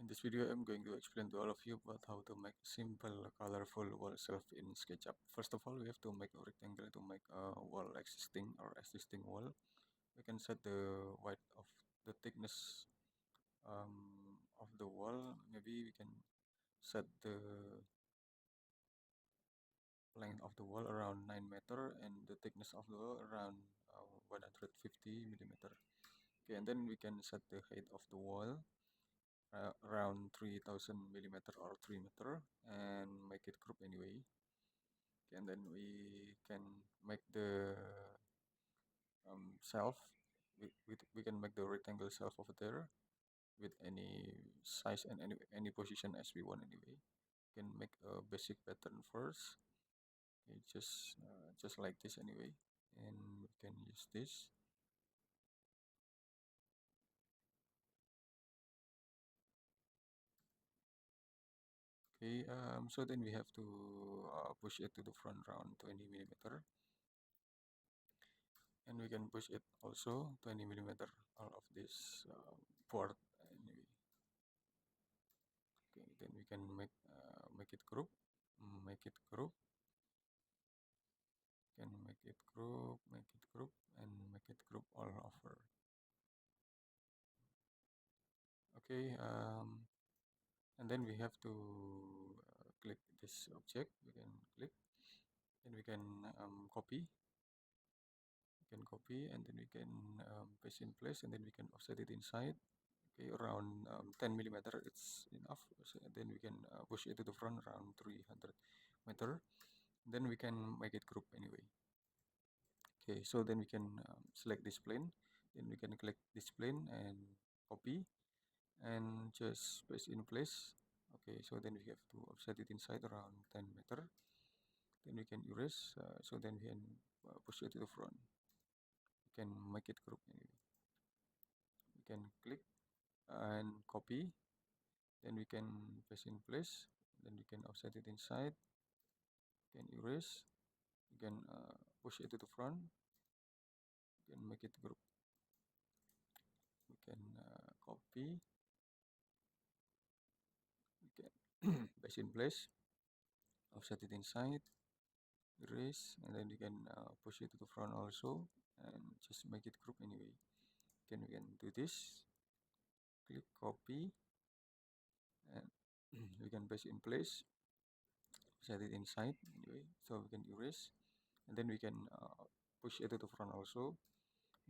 In this video, I'm going to explain to all of you about how to make simple, colorful wall shelf in Sketchup. First of all, we have to make a rectangle to make a wall existing wall. We can set the height of the thickness of the wall. Maybe we can set the length of the wall around 9 meter and the thickness of the wall around 150 millimeter. Okay, and then we can set the height of the wall around 3000 millimeter or 3 meter and make it group anyway. Okay, and then we can make the shelf. We can make the rectangle shelf over there with any size and any position as we want anyway. We can make a basic pattern first. Okay, just like this anyway, and we can use this. Okay, so then we have to push it to the front around 20 millimeter, and we can push it also 20 millimeter all of this board anyway. Okay, then we can make it group, make it group, can make it group, and make it group all over. Okay, and then we have to click this object. We can click, and we can copy. We can copy, and then we can paste in place, and then we can offset it inside. Okay, around 10 millimeter, it's enough. So then we can push it to the front around 300 meter. Then we can make it group anyway. Okay, so then we can select this plane. Then we can click this plane and copy and just paste in place. Okay, so then we have to offset it inside around 10 meter. Then we can erase. So then we can push it to the front. We can make it group anyway. We can click and copy. Then we can paste in place. Then we can offset it inside. We can erase. We can push it to the front. We can make it group. We can copy. We can paste in place. Offset it inside. Erase, and then you can push it to the front also, and just make it group anyway. We can do this. Click copy, and we can paste in place. Set it inside anyway, so we can erase, and then we can push it to the front also,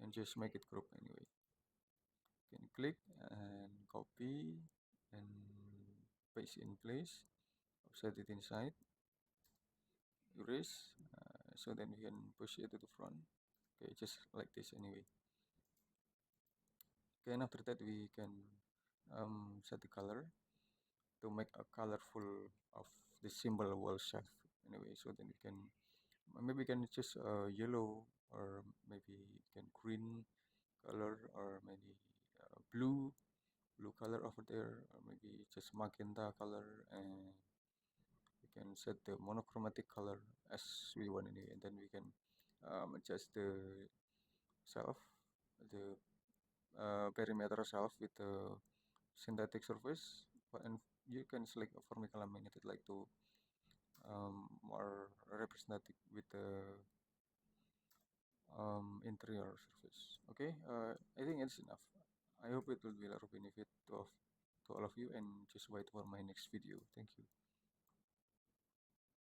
and just make it group anyway. You can click and copy and paste in place. Set it inside. Erase, so then we can push it to the front. Okay, just like this anyway. Okay, and after that we can set the color to make a colorful of the symbol wall shelf anyway. So then we can maybe we can choose yellow, or maybe you can green color, or maybe blue color over there, or maybe just magenta color, and we can set the monochromatic color as we want anyway. And then we can adjust the shelf, the perimeter shelf with the synthetic surface, and you can select a formica laminated like to more representative with the interior surface. Okay, I think it's enough. I hope it will be a lot of benefit to all of you, and just wait for my next video. Thank you.